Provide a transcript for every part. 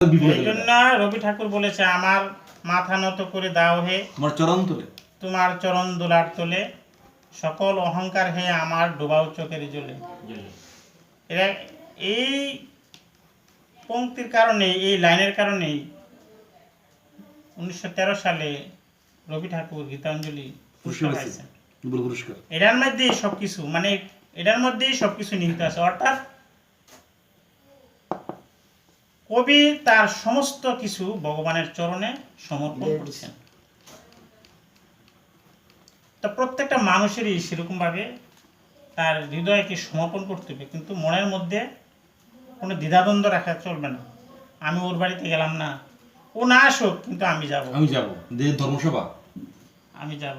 এই জন্য রবি ঠাকুর বলেছে আমার মাথা নত করে দাও হে তোমার চরণ দোলার তোলে, সকল অহংকার হে আমার ডোবাও চোখের জ্বলে। এরা এই পংক্তির কারণে, এই লাইনের কারণেই 1913 সালে রবি ঠাকুর গীতাঞ্জলি পুরস্কার পাইছেন। এটার মধ্যেই সবকিছু, মানে এটার মধ্যেই সবকিছু নিহিত আছে। অর্থাৎ কবি তার সমস্ত কিছু ভগবানের চরণে সমর্পণ করছেন। তো প্রত্যেকটা মানুষেরই সেরকম ভাবে তার হৃদয়কে সমর্পণ করতে হবে, কিন্তু মনের মধ্যে কোনো দ্বিধাদ্বন্দ্ব রাখা চলবে না। আমি ওর বাড়িতে গেলাম না, ও না আসুক, কিন্তু আমি যাব ধর্মসভা আমি যাব।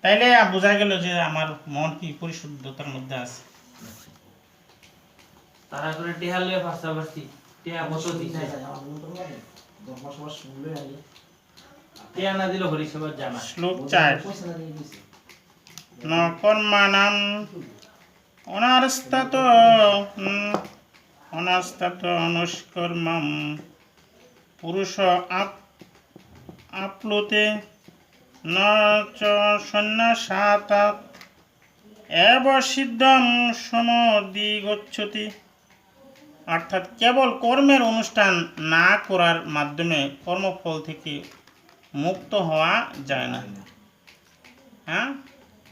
তাইলে বোঝা গেল যে আমার মন কি পরিশুদ্ধতার মধ্যে আছে। তারা করে টেহালে পাশাপাশি টেহা কত দিছে ধর্মসভা শুনলে আগে টেহা না দিলে হরিসভা জানা। শ্লোক 4 ন কর্মাণাম অনারস্তাত অনুষ্কর্মম পুরুষ আপ্লুতে ন চ সন্ন্যাসাৎ এব সিদ্ধম সমধিগচ্ছতি। অর্থাৎ কেবল কর্মের অনুষ্ঠান না করার মাধ্যমে কর্মফল থেকে মুক্ত হওয়া যায় না। হ্যাঁ,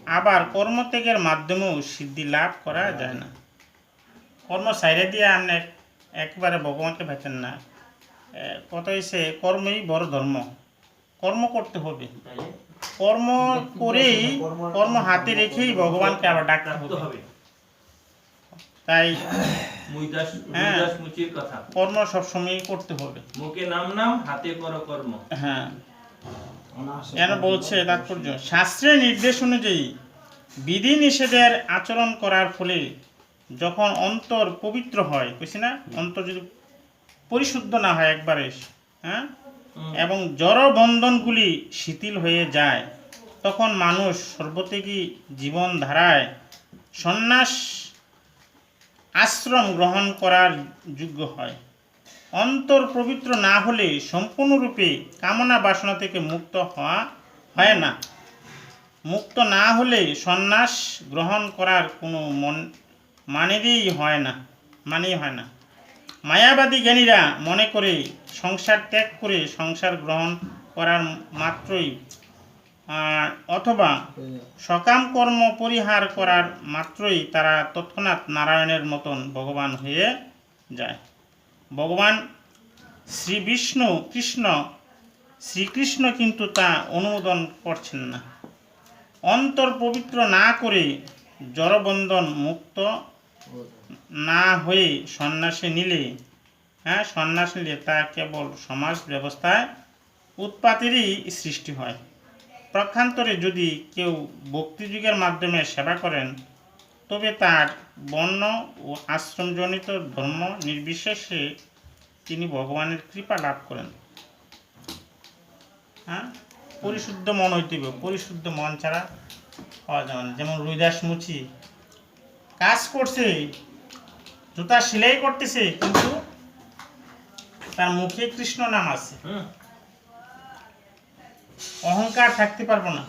আবার কর্মত্যাগের মাধ্যমেও সিদ্ধি লাভ করা যায় না। কর্ম সাইডে দিয়ে আপনি একবারে ভগবানকে ভেতেন না। কথা হয়েছে কর্মই বড় ধর্ম, কর্ম করতে হবে। কর্ম করেই, কর্ম হাতে রেখেই ভগবানকে আবার ডাকতে হবে। তাই কর্ম সবসময় করতে হবে। মুখে নাম নাম, হাতে করো কর্ম। হ্যাঁ, কেন বলছে তাৎপর্য, শাস্ত্রের নির্দেশ অনুযায়ী বিধি নিষেধের আচরণ করার ফলে যখন অন্তর পবিত্র হয়, বুঝছি না, অন্তর যদি পরিশুদ্ধ না হয় একবারে, হ্যাঁ, এবং জড় বন্ধনগুলি শিথিল হয়ে যায়, তখন মানুষ সর্বত্যাগী জীবনধারায় সন্ন্যাস আশ্রম গ্রহণ করার যোগ্য হয়। অন্তর পবিত্র না হলে সম্পূর্ণরূপে কামনা বাসনা থেকে মুক্ত হওয়া হয় না। মুক্ত না হলে সন্ন্যাস গ্রহণ করার কোনো মানেই হয় না। মায়াবাদী জ্ঞানীরা মনে করে সংসার ত্যাগ করে সংসার গ্রহণ করার মাত্রই অথবা সকাম কর্ম পরিহার করার মাত্রই তারা তৎক্ষণাৎ নারায়ণের মতন ভগবান হয়ে যায়। ভগবান শ্রীকৃষ্ণ কিন্তু তা অনুমোদন করছেন না। অন্তর পবিত্র না করে জড়বন্ধন মুক্ত না হয়ে সন্ন্যাস নিলে তা কেবল সমাজ ব্যবস্থায় উৎপাতেরই সৃষ্টি হয়। পক্ষান্তরে যদি কেউ ভক্তিযুগের মাধ্যমে সেবা করেন, তবে তার বর্ণ ও আশ্রমজনিত ধর্ম নির্বিশেষে তিনি ভগবানের কৃপা লাভ করেন। হ্যাঁ, পরিশুদ্ধ মন হইতে হবে। পরিশুদ্ধ মন ছাড়া হওয়া যাবে না। যেমন রুইদাস মুচি কাজ করছে, জুতা সেলাই করতেছে, কিন্তু তার মুখে কৃষ্ণ নাম আছে। অহংকার থাকতে পারবো না।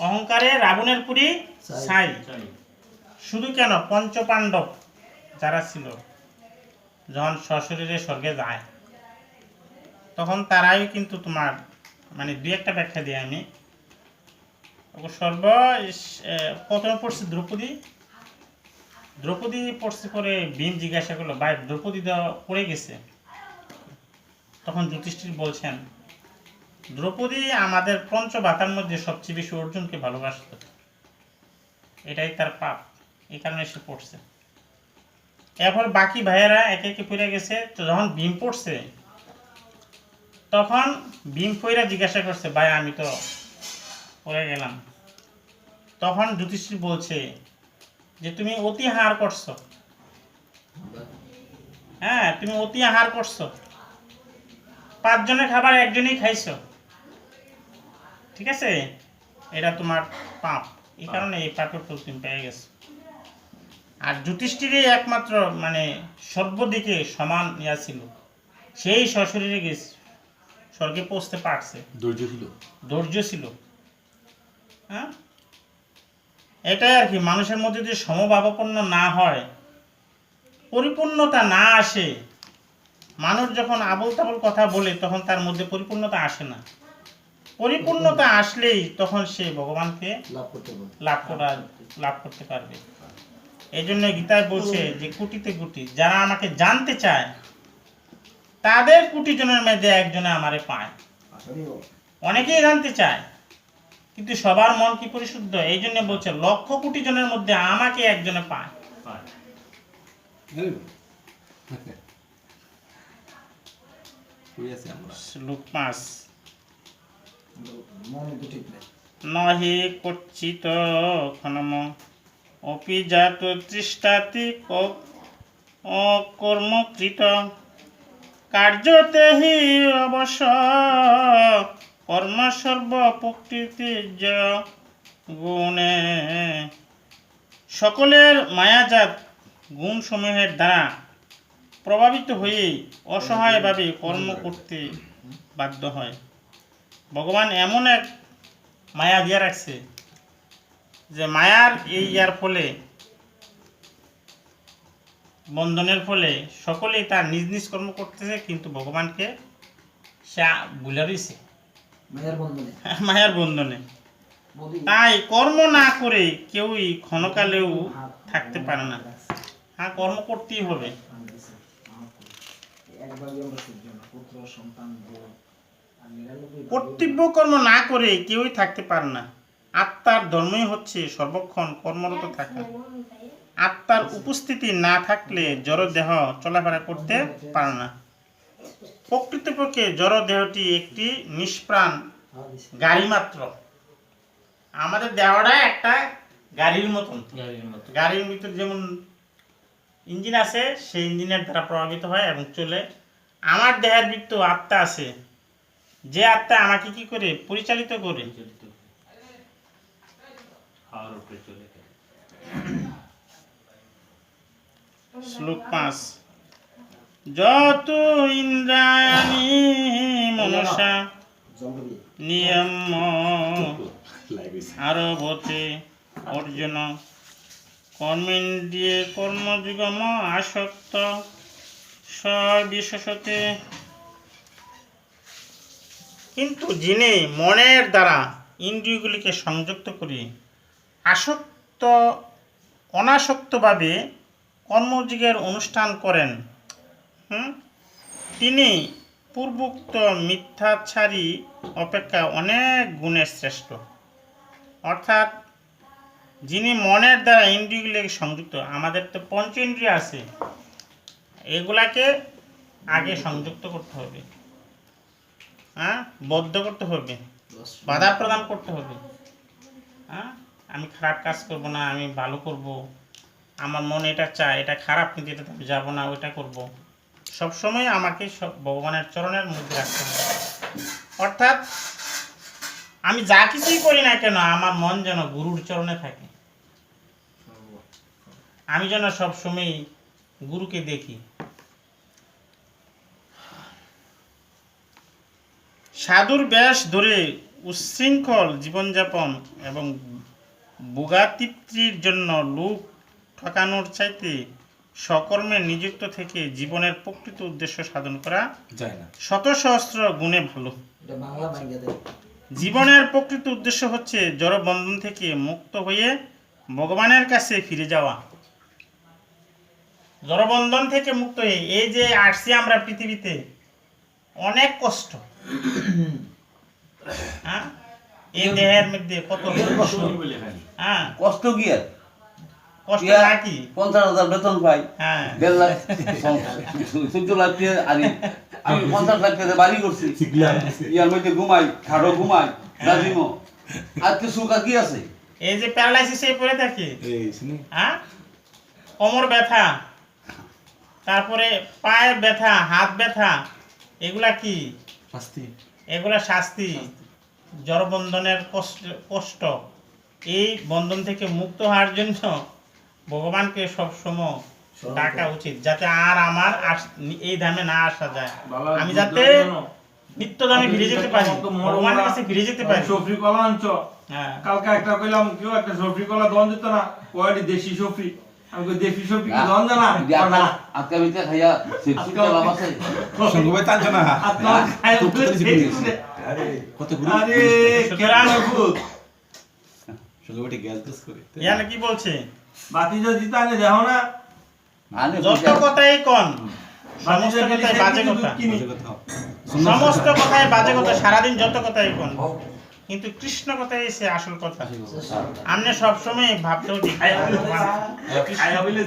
অহংকারে রাবণের পুরী ছাই। শুধু কেন, পঞ্চপাণ্ডব যারা ছিল যখন সশরীরে স্বর্গে যায়, তখন তারাই কিন্তু তোমার, মানে দুই একটা ব্যাখ্যা দিই আমি। প্রথমে পড়ছে দ্রৌপদী পড়ছে, পরে ভীম জিজ্ঞাসা করলো, ভাই দ্রৌপদী পড়ে গেছে। তখন যুধিষ্ঠির বলছেন, দ্রৌপদী আমাদের পঞ্চভাতার মধ্যে সবচেয়ে বেশি অর্জুনকে ভালোবাসত, এটাই তার পাপ, এই কারণে সে পড়ছে। এরপর বাকি ভাইয়েরা একে একে পড়ে গেছে। তো যখন ভীম পড়ছে, তখন ভীম পইরা জিজ্ঞাসা করছে, ভাই আমি তো পড়ে গেলাম। তখন যুধিষ্ঠির বলছে যে তুমি অতি আহার করছো। হ্যাঁ, তুমি অতি আহার করছো, 5 জনের খাবার একজনই খাইছো, ঠিক আছে, এটা তোমার পাপ, এই কারণে এই পাপের ফল তুমি পেয়ে গেছো। আর যুধিষ্ঠিরই একমাত্র মানে সর্বদিকে সমান ইয়া ছিল, সেই সশরীরে গেছে স্বর্গে পৌঁছতে পারছে, ধৈর্য ছিল। হ্যাঁ, এটাই আর কি, মানুষের মধ্যে যদি সমভাবাপন্ন না হয়, পরিপূর্ণতা না আসে, মানুষ যখন আবল তাবল কথা বলে তখন তার মধ্যে পরিপূর্ণতা আসে না। পরিপূর্ণতা আসলেই তখন সে ভগবানকে লাভ করতে পারবে। এই জন্য গীতায় বলছে যে কোটিতে কোটি যারা আমাকে জানতে চায় তাদের কোটি জনের মধ্যে একজনে আমারে পায়। অনেকেই জানতে চায় কিন্তু সবার মন কি পরিশুদ্ধ? এই জন্য বলছে লক্ষ কোটি জনের মধ্যে আমাকে একজনে পায়। শ্লোক 5 নহি কচ্চিত ক্ষণম অপি জাত তৃষ্টাতি কর্মকৃত কার্যতে হি অবশ্য কর্ম সর্ব প্রকৃতি গুণে। সকলের মায়াজাত গুণসমূহের দ্বারা প্রভাবিত হয়ে অসহায়ভাবে কর্ম করতে বাধ্য হয়। ভগবান এমন এক মায়া দিয়ে রাখছে যে মায়ার এই ইয়ার ফলে, বন্ধনের ফলে সকলেই তার নিজ নিজ কর্ম করতেছে, কিন্তু ভগবানকে সে ভুলে রয়েছে মায়ার বন্ধনে। তাই কর্ম না করে কেউই ক্ষণকালেও থাকতে পারে না। হ্যাঁ, কর্ম করতেই হবে। কর্তব্য কর্ম না করে কেউই থাকতে পারে না। আত্মার ধর্মই হচ্ছে সর্বক্ষণ কর্মরত থাকা। আত্মার উপস্থিতি না থাকলে জড় দেহ চলাফেরা করতে পারে না। প্রকৃতপক্ষে জড় দেহটি একটি নিষ্প্রাণ গাড়ি মাত্র। আমাদের দেহটা একটা গাড়ির মতন। গাড়ির ভিতর যেমন ইঞ্জিন আছে, সেই ইঞ্জিনের দ্বারা প্রভাবিত হয় এবং চলে। আমার দেহের ভিতর আত্মা আছে, যে আত্মা আমাকে কি করে পরিচালিত করে। শ্লোক 5 যত ইন্দ্রাণী মনসা নিয়ম আরভতে অর্জুন কর্মেন্দ্রিয়ে কর্মযুগম আসক্ত সবিশেষতে। কিন্তু যিনি মনের দ্বারা ইন্দ্রিয়গুলিকে সংযুক্ত করে অনাসক্তভাবে কর্মযুগের অনুষ্ঠান করেন, তিনি পূর্বোক্ত মিথ্যাচারী অপেক্ষা অনেক গুণে শ্রেষ্ঠ। অর্থাৎ যিনি মনের দ্বারা ইন্দ্রিয়গুলিকে সংযুক্ত, আমাদের তো পঞ্চ ইন্দ্রিয় আছে, এগুলাকে আগে সংযুক্ত করতে হবে, বদ্ধ করতে হবে, বাধা প্রদান করতে হবে। আমি খারাপ কাজ করব না, আমি ভালো করব, আমার মনে এটা চায়, এটা খারাপ কিন্তু এটা আমি যাব না, ওইটা করব। সবসময় আমাকে ভগবানের চরণের মধ্যে রাখতে হবে। অর্থাৎ আমি যা কিছুই করি না কেন আমার মন যেন গুরুর চরণে থাকে, আমি যেন সবসময় গুরুকে দেখি। সাধুর বেশ ধরে উচ্ছৃঙ্খল জীবনযাপন এবং ভোগাতৃপ্তির জন্য লোক ঠকানোর চাইতে সকর্মে নিযুক্ত থেকে জীবনের প্রকৃত উদ্দেশ্য সাধন করা যায় না শত সহস্র গুণে ভালো। জীবনের প্রকৃত উদ্দেশ্য হচ্ছে জড় বন্ধন থেকে মুক্ত হয়ে ভগবানের কাছে ফিরে যাওয়া। জড়বন্ধন থেকে মুক্ত হয়ে, এই যে আসছি আমরা পৃথিবীতে, অনেক কষ্ট। এই দেহের মধ্যে কত কষ্ট কি আর কষ্ট নাকি 50,000 বেতন পাই, 1.5 লাখ 14 লাখ আমি 50 লাখ টাকা বাড়ি করছি, ইয়ার মধ্যে ঘুমাই, খাড়ো ঘুমাই, রাজিমো, আজকে সুখ কি আছে? এই যে প্যারালাইসিস হয়ে পড়ে থাকে, কোমর ব্যথা, তারপরে পায়ের ব্যথা, হাত ব্যথা, এগুলা কি শাস্তি? এগুলা শাস্তি, জড়বন্ধনের কষ্ট। এই বন্ধন থেকে মুক্ত হওয়ার জন্য ভগবানকে সবসময় ডাকা উচিত, যাতে আর আমার এই ধামে না আসা যায়, আমি যাতে নিত্য ধামে ফিরে যেতে পারি, ভগবানের কাছে ফিরে যেতে পারি। সফরি কলা আনছ, হ্যাঁ কালকে একটা কইলাম কেউ একটা সফরি কলা দন দিত না, কয়টি দেশি সফরি, আমি কই দেশি সফরি কি দন জানা না, আজকে মিতে খাইয়া সিটটা লাভ আছে সঙ্গবাই টানছ না আপনার খায় আরে কত গুরু আরে কেরান ভূত সঙ্গবাইটি গ্যালতেস করে ইয়ানে কি বলছে, বাতি যদি জিতানে দেখো না, আনে যত কথাই কোন, সমস্ত কথাই বাজে কথা, সমস্ত কথাই বাজে কথা, সারাদিন যত কথাই কোন, কিন্তু কৃষ্ণ কথাই সে আসল কথা। আপনি সবসময় ভাবতেও ঠিক খায়া বলে